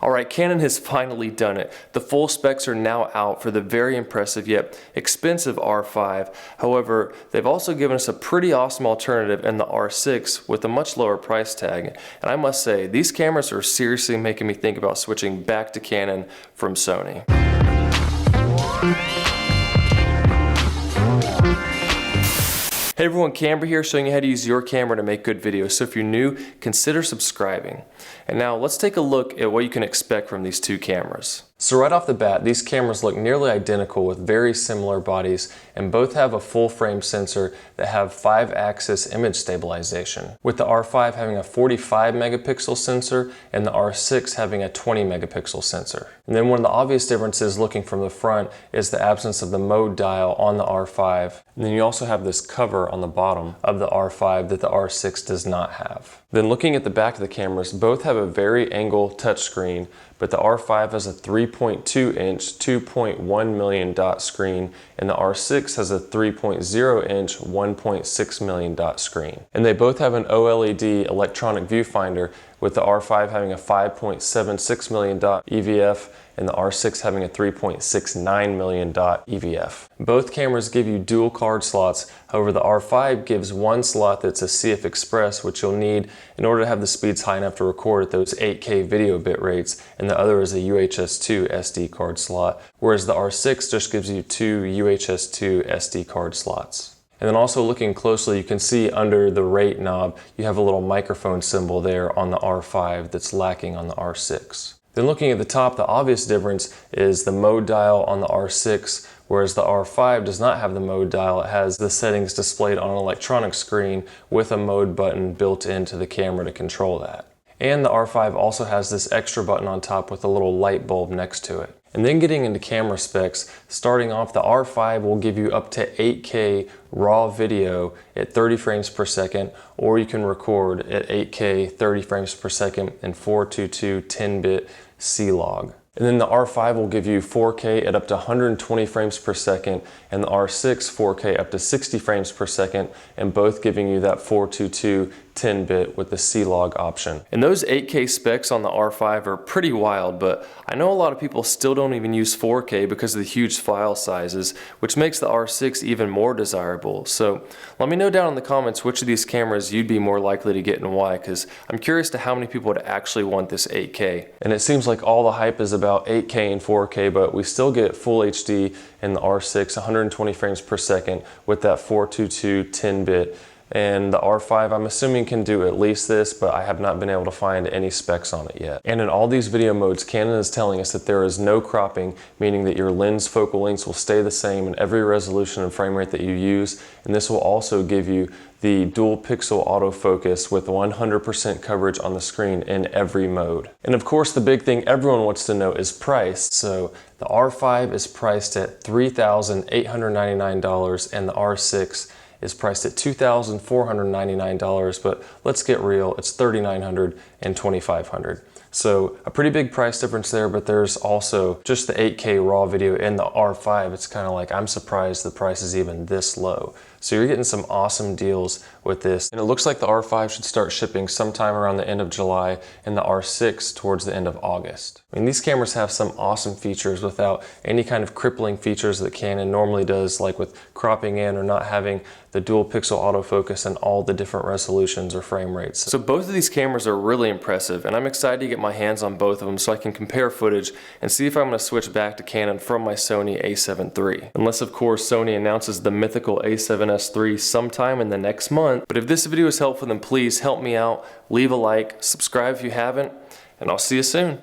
Alright, Canon has finally done it. The full specs are now out for the very impressive yet expensive R5. However, they've also given us a pretty awesome alternative in the R6 with a much lower price tag. And I must say, these cameras are seriously making me think about switching back to Canon from Sony. Hey everyone, Camber here, showing you how to use your camera to make good videos. So if you're new, consider subscribing. And now let's take a look at what you can expect from these two cameras. So right off the bat, these cameras look nearly identical with very similar bodies, and both have a full frame sensor that have 5-axis image stabilization, with the R5 having a 45 megapixel sensor and the R6 having a 20 megapixel sensor. And then one of the obvious differences looking from the front is the absence of the mode dial on the R5. And then you also have this cover on the bottom of the R5 that the R6 does not have. Then looking at the back of the cameras, both have a very angled touchscreen, but the R5 has a 3.2 inch 2.1 million dot screen, and the R6 has a 3.0 inch 1.6 million dot screen. And they both have an OLED electronic viewfinder, with the R5 having a 5.76 million dot EVF and the R6 having a 3.69 million dot EVF. Both cameras give you dual card slots. However, the R5 gives one slot that's a CF Express, which you'll need in order to have the speeds high enough to record at those 8K video bit rates, and the other is a UHS-2 SD card slot, whereas the R6 just gives you two UHS-2 SD card slots. And then also looking closely, you can see under the rate knob, you have a little microphone symbol there on the R5 that's lacking on the R6. Then looking at the top, the obvious difference is the mode dial on the R6, whereas the R5 does not have the mode dial. It has the settings displayed on an electronic screen with a mode button built into the camera to control that. And the R5 also has this extra button on top with a little light bulb next to it. And then getting into camera specs, starting off, the R5 will give you up to 8K raw video at 30 frames per second, or you can record at 8K 30 frames per second in 422 10-bit CLOG. And then the R5 will give you 4K at up to 120 frames per second, and the R6 4K up to 60 frames per second, and both giving you that 422 10-bit with the CLOG option. And those 8K specs on the R5 are pretty wild, but I know a lot of people still don't even use 4K because of the huge file sizes, which makes the R6 even more desirable. So let me know down in the comments which of these cameras you'd be more likely to get and why, because I'm curious to how many people would actually want this 8K. And it seems like all the hype is about 8K and 4K, but we still get full HD in the R6, 120 frames per second with that 422 10-bit. And the R5, I'm assuming, can do at least this, but I have not been able to find any specs on it yet. And in all these video modes, Canon is telling us that there is no cropping, meaning that your lens focal lengths will stay the same in every resolution and frame rate that you use. And this will also give you the dual pixel autofocus with 100% coverage on the screen in every mode. And of course, the big thing everyone wants to know is price. So the R5 is priced at $3,899 and the R6 is priced at $2,499, but let's get real, it's $3,900 and $2,500. So a pretty big price difference there, but there's also just the 8K raw video in the R5. It's kind of like, I'm surprised the price is even this low. So you're getting some awesome deals with this. And it looks like the R5 should start shipping sometime around the end of July and the R6 towards the end of August. I mean, these cameras have some awesome features without any kind of crippling features that Canon normally does, like with cropping in or not having the dual pixel autofocus and all the different resolutions or frame rates. So both of these cameras are really impressive, and I'm excited to get my hands on both of them so I can compare footage and see if I'm going to switch back to Canon from my Sony a7 III. Unless of course Sony announces the mythical a7S III sometime in the next month. But if this video is helpful, then please help me out, leave a like, subscribe if you haven't, and I'll see you soon.